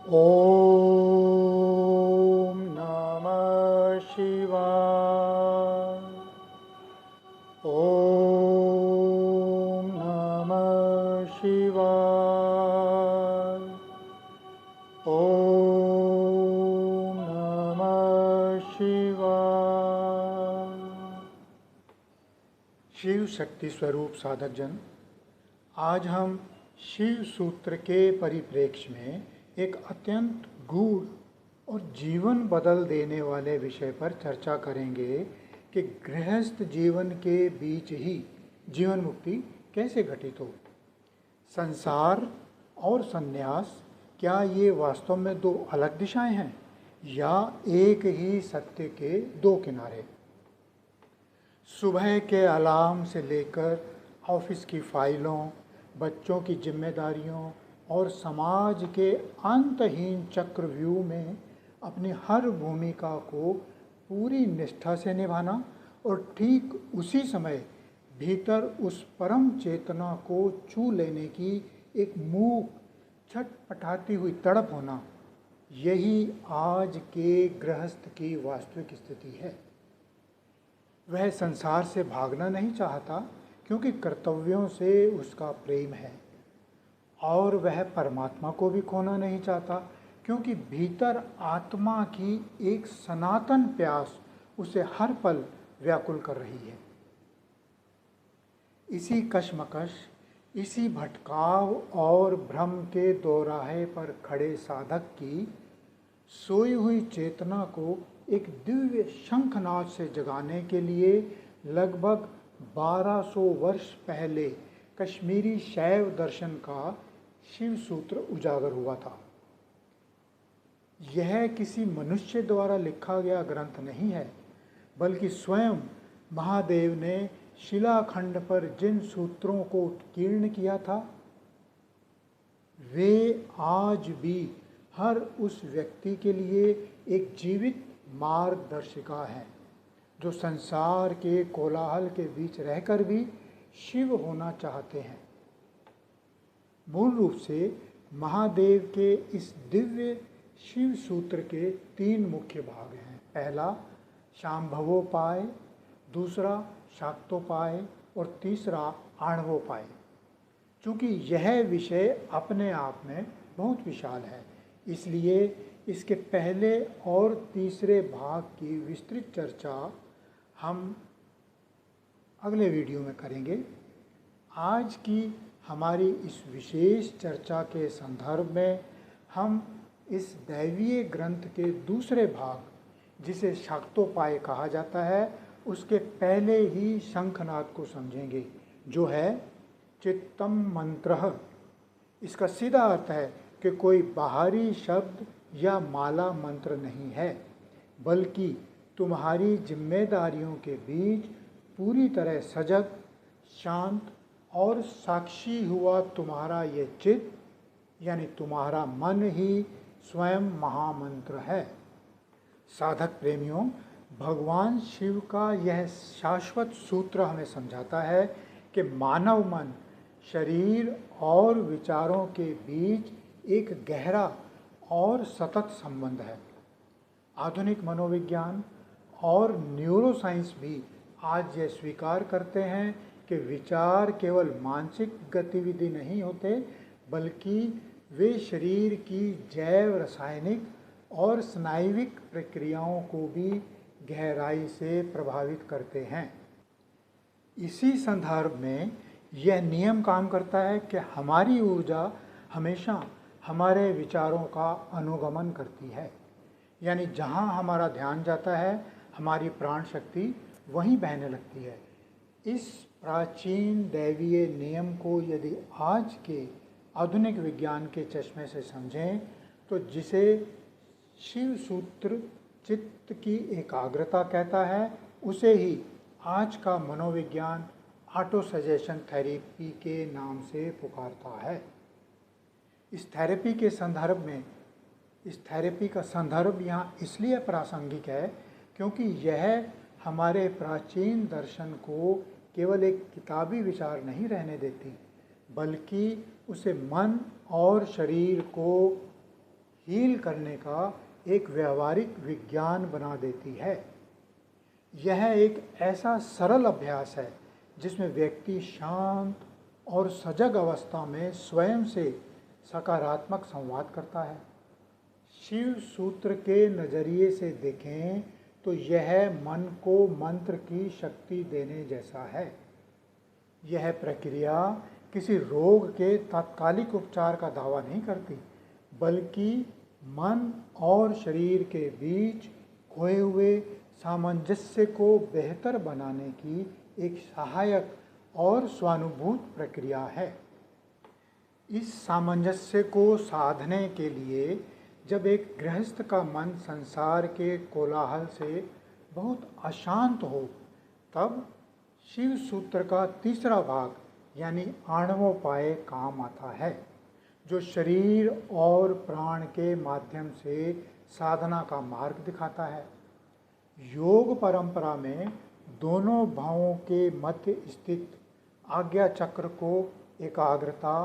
ॐ नमः शिवाय। ॐ नमः शिवाय। ॐ नमः शिवाय। शिव शक्ति स्वरूप साधक जन, आज हम शिव सूत्र के परिप्रेक्ष्य में एक अत्यंत गूढ़ और जीवन बदल देने वाले विषय पर चर्चा करेंगे कि गृहस्थ जीवन के बीच ही जीवन मुक्ति कैसे घटित हो। संसार और संन्यास, क्या ये वास्तव में दो अलग दिशाएं हैं या एक ही सत्य के दो किनारे? सुबह के अलार्म से लेकर ऑफिस की फाइलों, बच्चों की जिम्मेदारियों और समाज के अंतहीन चक्रव्यूह में अपनी हर भूमिका को पूरी निष्ठा से निभाना और ठीक उसी समय भीतर उस परम चेतना को छू लेने की एक मूक छटपटाती हुई तड़प होना, यही आज के गृहस्थ की वास्तविक स्थिति है। वह संसार से भागना नहीं चाहता क्योंकि कर्तव्यों से उसका प्रेम है, और वह परमात्मा को भी खोना नहीं चाहता क्योंकि भीतर आत्मा की एक सनातन प्यास उसे हर पल व्याकुल कर रही है। इसी कशमकश, इसी भटकाव और भ्रम के दोराहे पर खड़े साधक की सोई हुई चेतना को एक दिव्य शंखनाद से जगाने के लिए लगभग 1200 वर्ष पहले कश्मीरी शैव दर्शन का शिव सूत्र उजागर हुआ था। यह किसी मनुष्य द्वारा लिखा गया ग्रंथ नहीं है, बल्कि स्वयं महादेव ने शिलाखंड पर जिन सूत्रों को उत्कीर्ण किया था, वे आज भी हर उस व्यक्ति के लिए एक जीवित मार्गदर्शिका है जो संसार के कोलाहल के बीच रहकर भी शिव होना चाहते हैं। मूल रूप से महादेव के इस दिव्य शिव सूत्र के 3 मुख्य भाग हैं। पहला शांभवोपाय, दूसरा शाक्तोपाय और तीसरा आणवोपाय। चूँकि यह विषय अपने आप में बहुत विशाल है, इसलिए इसके पहले और तीसरे भाग की विस्तृत चर्चा हम अगले वीडियो में करेंगे। आज की हमारी इस विशेष चर्चा के संदर्भ में हम इस दैवीय ग्रंथ के दूसरे भाग, जिसे शाक्तोपाय कहा जाता है, उसके पहले ही शंखनाद को समझेंगे, जो है चित्तम मंत्रः। इसका सीधा अर्थ है कि कोई बाहरी शब्द या माला मंत्र नहीं है, बल्कि तुम्हारी जिम्मेदारियों के बीच पूरी तरह सजग, शांत और साक्षी हुआ तुम्हारा ये चित्त, यानी तुम्हारा मन ही स्वयं महामंत्र है। साधक प्रेमियों, भगवान शिव का यह शाश्वत सूत्र हमें समझाता है कि मानव मन शरीर और विचारों के बीच एक गहरा और सतत संबंध है। आधुनिक मनोविज्ञान और न्यूरोसाइंस भी आज यह स्वीकार करते हैं कि विचार केवल मानसिक गतिविधि नहीं होते, बल्कि वे शरीर की जैव रासायनिक और स्नायुविक प्रक्रियाओं को भी गहराई से प्रभावित करते हैं। इसी संदर्भ में यह नियम काम करता है कि हमारी ऊर्जा हमेशा हमारे विचारों का अनुगमन करती है, यानी जहाँ हमारा ध्यान जाता है, हमारी प्राण शक्ति वहीं बहने लगती है। इस प्राचीन दैवीय नियम को यदि आज के आधुनिक विज्ञान के चश्मे से समझें, तो जिसे शिव सूत्र चित्त की एकाग्रता कहता है, उसे ही आज का मनोविज्ञान ऑटो सजेशन थेरेपी के नाम से पुकारता है। इस थेरेपी के संदर्भ में, इस थेरेपी का संदर्भ यहाँ इसलिए प्रासंगिक है क्योंकि यह हमारे प्राचीन दर्शन को केवल एक किताबी विचार नहीं रहने देती, बल्कि उसे मन और शरीर को हील करने का एक व्यवहारिक विज्ञान बना देती है। यह एक ऐसा सरल अभ्यास है जिसमें व्यक्ति शांत और सजग अवस्था में स्वयं से सकारात्मक संवाद करता है। शिव सूत्र के नज़रिए से देखें तो यह मन को मंत्र की शक्ति देने जैसा है। यह प्रक्रिया किसी रोग के तात्कालिक उपचार का दावा नहीं करती, बल्कि मन और शरीर के बीच खोए हुए सामंजस्य को बेहतर बनाने की एक सहायक और स्वानुभूत प्रक्रिया है। इस सामंजस्य को साधने के लिए जब एक गृहस्थ का मन संसार के कोलाहल से बहुत अशांत हो, तब शिव सूत्र का तीसरा भाग यानी आणवोपाय काम आता है, जो शरीर और प्राण के माध्यम से साधना का मार्ग दिखाता है। योग परंपरा में दोनों भावों के मध्य स्थित आज्ञा चक्र को एकाग्रता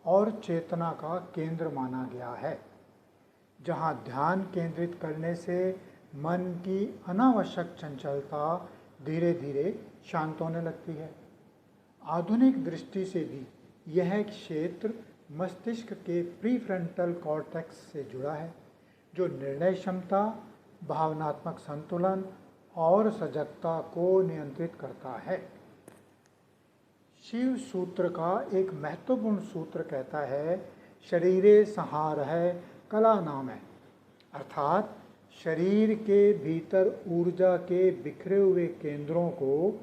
और चेतना का केंद्र माना गया है, जहाँ ध्यान केंद्रित करने से मन की अनावश्यक चंचलता धीरे धीरे शांत होने लगती है। आधुनिक दृष्टि से भी यह क्षेत्र मस्तिष्क के प्रीफ्रंटल कॉर्टेक्स से जुड़ा है, जो निर्णय क्षमता, भावनात्मक संतुलन और सजगता को नियंत्रित करता है। शिव सूत्र का एक महत्वपूर्ण सूत्र कहता है, शरीरे संहारः कला नाम है, अर्थात शरीर के भीतर ऊर्जा के बिखरे हुए केंद्रों को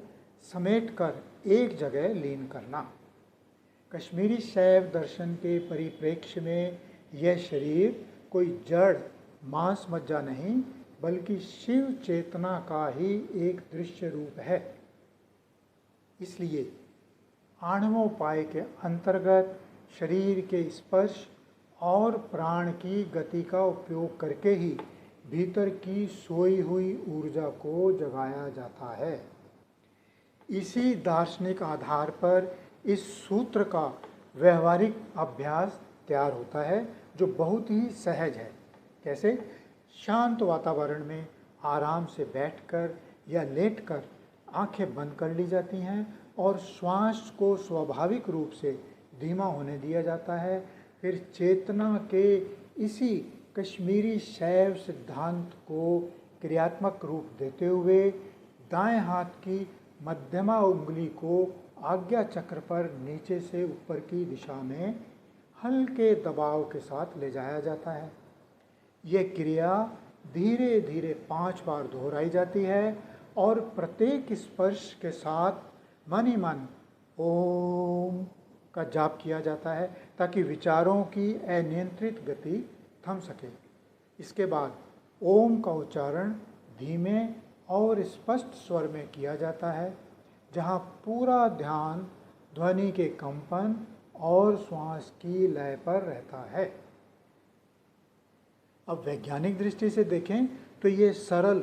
समेटकर एक जगह लीन करना। कश्मीरी शैव दर्शन के परिप्रेक्ष्य में यह शरीर कोई जड़ मांस मज्जा नहीं, बल्कि शिव चेतना का ही एक दृश्य रूप है। इसलिए आणवोपाय के अंतर्गत शरीर के स्पर्श और प्राण की गति का उपयोग करके ही भीतर की सोई हुई ऊर्जा को जगाया जाता है। इसी दार्शनिक आधार पर इस सूत्र का व्यवहारिक अभ्यास तैयार होता है, जो बहुत ही सहज है। कैसे? शांत वातावरण में आराम से बैठकर या लेटकर आंखें बंद कर ली जाती हैं और श्वास को स्वाभाविक रूप से धीमा होने दिया जाता है। फिर चेतना के इसी कश्मीरी शैव सिद्धांत को क्रियात्मक रूप देते हुए दाएं हाथ की मध्यमा उंगली को आज्ञा चक्र पर नीचे से ऊपर की दिशा में हल्के दबाव के साथ ले जाया जाता है। यह क्रिया धीरे धीरे 5 बार दोहराई जाती है और प्रत्येक स्पर्श के साथ मन ही मन ओम का जाप किया जाता है, ताकि विचारों की अनियंत्रित गति थम सके। इसके बाद ओम का उच्चारण धीमे और स्पष्ट स्वर में किया जाता है, जहाँ पूरा ध्यान ध्वनि के कंपन और श्वास की लय पर रहता है। अब वैज्ञानिक दृष्टि से देखें तो ये सरल,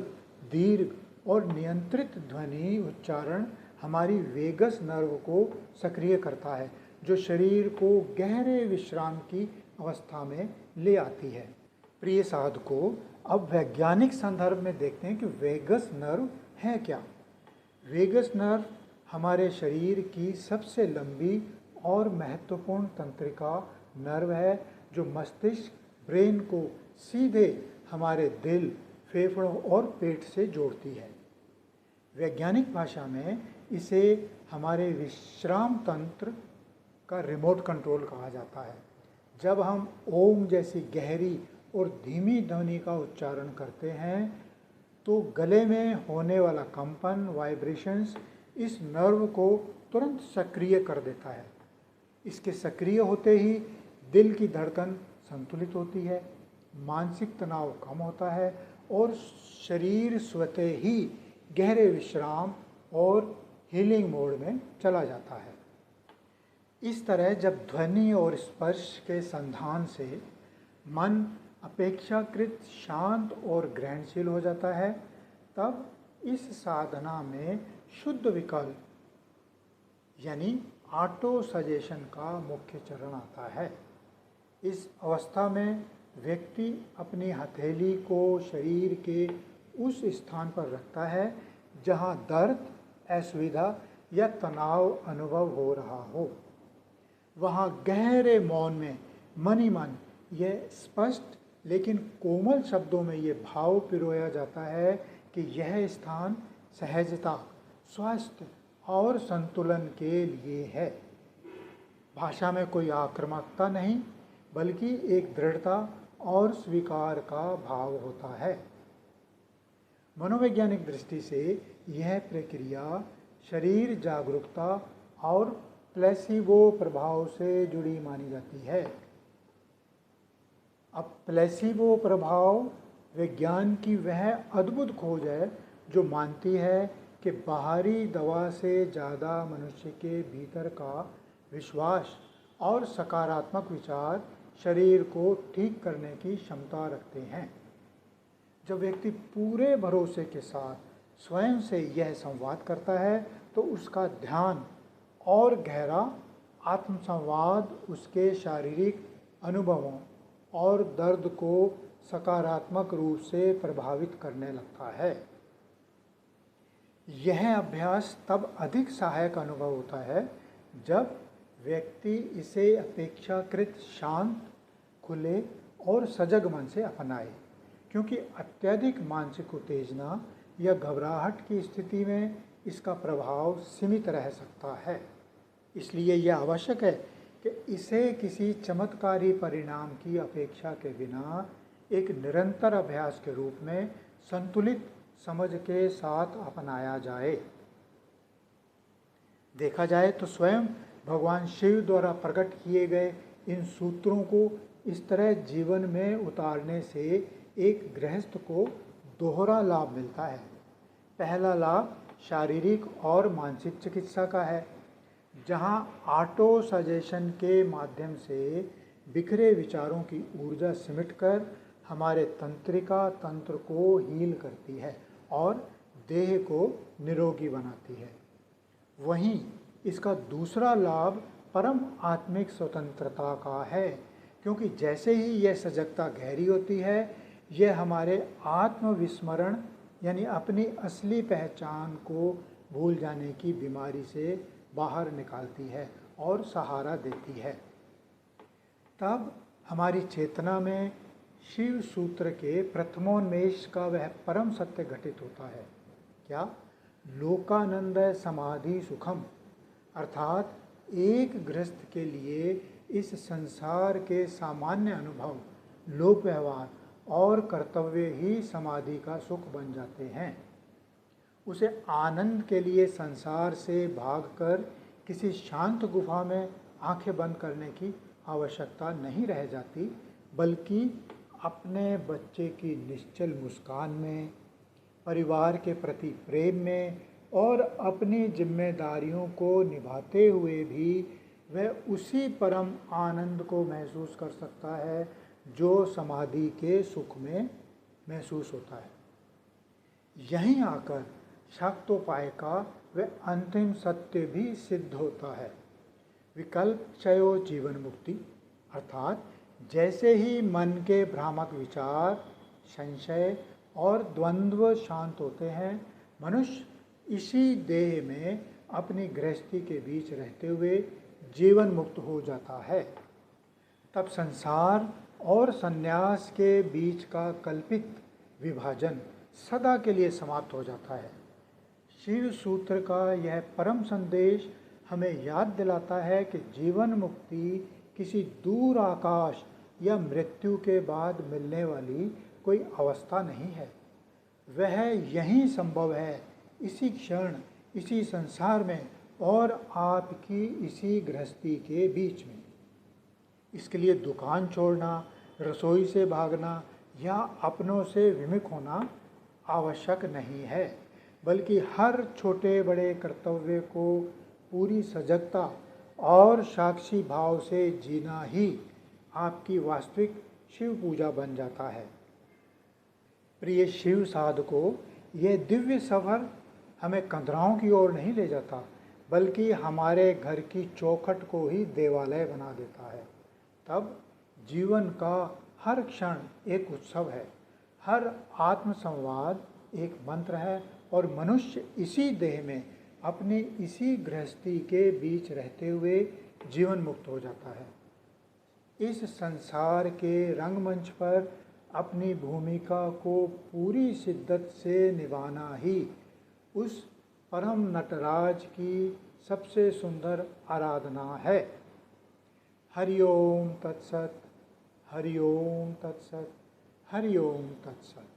दीर्घ और नियंत्रित ध्वनि उच्चारण हमारी वेगस नर्व को सक्रिय करता है, जो शरीर को गहरे विश्राम की अवस्था में ले आती है। प्रिय साधकों, अब वैज्ञानिक संदर्भ में देखते हैं कि वेगस नर्व है क्या। वेगस नर्व हमारे शरीर की सबसे लंबी और महत्वपूर्ण तंत्रिका नर्व है, जो मस्तिष्क ब्रेन को सीधे हमारे दिल, फेफड़ों और पेट से जोड़ती है। वैज्ञानिक भाषा में इसे हमारे विश्राम तंत्र का रिमोट कंट्रोल कहा जाता है। जब हम ओम जैसी गहरी और धीमी ध्वनि का उच्चारण करते हैं, तो गले में होने वाला कंपन, वाइब्रेशंस इस नर्व को तुरंत सक्रिय कर देता है। इसके सक्रिय होते ही दिल की धड़कन संतुलित होती है, मानसिक तनाव कम होता है और शरीर स्वतः ही गहरे विश्राम और हीलिंग मोड में चला जाता है। इस तरह जब ध्वनि और स्पर्श के संधान से मन अपेक्षाकृत शांत और ग्रहणशील हो जाता है, तब इस साधना में शुद्ध विकल्प यानी ऑटो सजेशन का मुख्य चरण आता है। इस अवस्था में व्यक्ति अपनी हथेली को शरीर के उस स्थान पर रखता है जहाँ दर्द, असुविधा या तनाव अनुभव हो रहा हो। वहाँ गहरे मौन में मन ही मन यह स्पष्ट लेकिन कोमल शब्दों में ये भाव पिरोया जाता है कि यह स्थान सहजता, स्वास्थ्य और संतुलन के लिए है। भाषा में कोई आक्रामकता नहीं, बल्कि एक दृढ़ता और स्वीकार का भाव होता है। मनोवैज्ञानिक दृष्टि से यह प्रक्रिया शरीर जागरूकता और प्लेसिबो प्रभाव से जुड़ी मानी जाती है। अब प्लेसिबो प्रभाव विज्ञान की वह अद्भुत खोज है जो मानती है कि बाहरी दवा से ज़्यादा मनुष्य के भीतर का विश्वास और सकारात्मक विचार शरीर को ठीक करने की क्षमता रखते हैं। जब व्यक्ति पूरे भरोसे के साथ स्वयं से यह संवाद करता है तो उसका ध्यान और गहरा आत्मसंवाद उसके शारीरिक अनुभवों और दर्द को सकारात्मक रूप से प्रभावित करने लगता है। यह अभ्यास तब अधिक सहायक अनुभव होता है जब व्यक्ति इसे अपेक्षाकृत शांत, खुले और सजग मन से अपनाए, क्योंकि अत्यधिक मानसिक उत्तेजना या घबराहट की स्थिति में इसका प्रभाव सीमित रह सकता है। इसलिए यह आवश्यक है कि इसे किसी चमत्कारी परिणाम की अपेक्षा के बिना एक निरंतर अभ्यास के रूप में संतुलित समझ के साथ अपनाया जाए। देखा जाए तो स्वयं भगवान शिव द्वारा प्रकट किए गए इन सूत्रों को इस तरह जीवन में उतारने से एक गृहस्थ को दोहरा लाभ मिलता है। पहला लाभ शारीरिक और मानसिक चिकित्सा का है, जहां ऑटो सजेशन के माध्यम से बिखरे विचारों की ऊर्जा सिमटकर हमारे तंत्रिका तंत्र को हील करती है और देह को निरोगी बनाती है। वहीं इसका दूसरा लाभ परम आत्मिक स्वतंत्रता का है, क्योंकि जैसे ही यह सजगता गहरी होती है, यह हमारे आत्मविस्मरण यानी अपनी असली पहचान को भूल जाने की बीमारी से बाहर निकालती है और सहारा देती है। तब हमारी चेतना में शिव सूत्र के प्रथमोन्मेष का वह परम सत्य घटित होता है। क्या? लोकानंद समाधि सुखम, अर्थात एक गृहस्थ के लिए इस संसार के सामान्य अनुभव, लोक व्यवहार और कर्तव्य ही समाधि का सुख बन जाते हैं। उसे आनंद के लिए संसार से भागकर किसी शांत गुफा में आंखें बंद करने की आवश्यकता नहीं रह जाती, बल्कि अपने बच्चे की निश्चल मुस्कान में, परिवार के प्रति प्रेम में और अपनी जिम्मेदारियों को निभाते हुए भी वह उसी परम आनंद को महसूस कर सकता है जो समाधि के सुख में महसूस होता है। यहीं आकर शाक्तोपाय का वह अंतिम सत्य भी सिद्ध होता है। विकल्प क्षयो जीवन मुक्ति, अर्थात जैसे ही मन के भ्रामक विचार, संशय और द्वंद्व शांत होते हैं, मनुष्य इसी देह में अपनी गृहस्थी के बीच रहते हुए जीवन मुक्त हो जाता है। तब संसार और संन्यास के बीच का कल्पित विभाजन सदा के लिए समाप्त हो जाता है। शिव सूत्र का यह परम संदेश हमें याद दिलाता है कि जीवन मुक्ति किसी दूर आकाश या मृत्यु के बाद मिलने वाली कोई अवस्था नहीं है। वह यहीं संभव है, इसी क्षण, इसी संसार में और आपकी इसी गृहस्थी के बीच में। इसके लिए दुकान छोड़ना, रसोई से भागना या अपनों से विमुख होना आवश्यक नहीं है, बल्कि हर छोटे बड़े कर्तव्य को पूरी सजगता और साक्षी भाव से जीना ही आपकी वास्तविक शिव पूजा बन जाता है। प्रिय शिव साधकों, यह दिव्य सफर हमें कंदराओं की ओर नहीं ले जाता, बल्कि हमारे घर की चौखट को ही देवालय बना देता है। तब जीवन का हर क्षण एक उत्सव है, हर आत्मसंवाद एक मंत्र है और मनुष्य इसी देह में अपनी इसी गृहस्थी के बीच रहते हुए जीवन मुक्त हो जाता है। इस संसार के रंगमंच पर अपनी भूमिका को पूरी शिद्दत से निभाना ही उस परम नटराज की सबसे सुंदर आराधना है। हरि ओम तत्सत, हरि ओम तत्सत, हरि ओम तत्सत।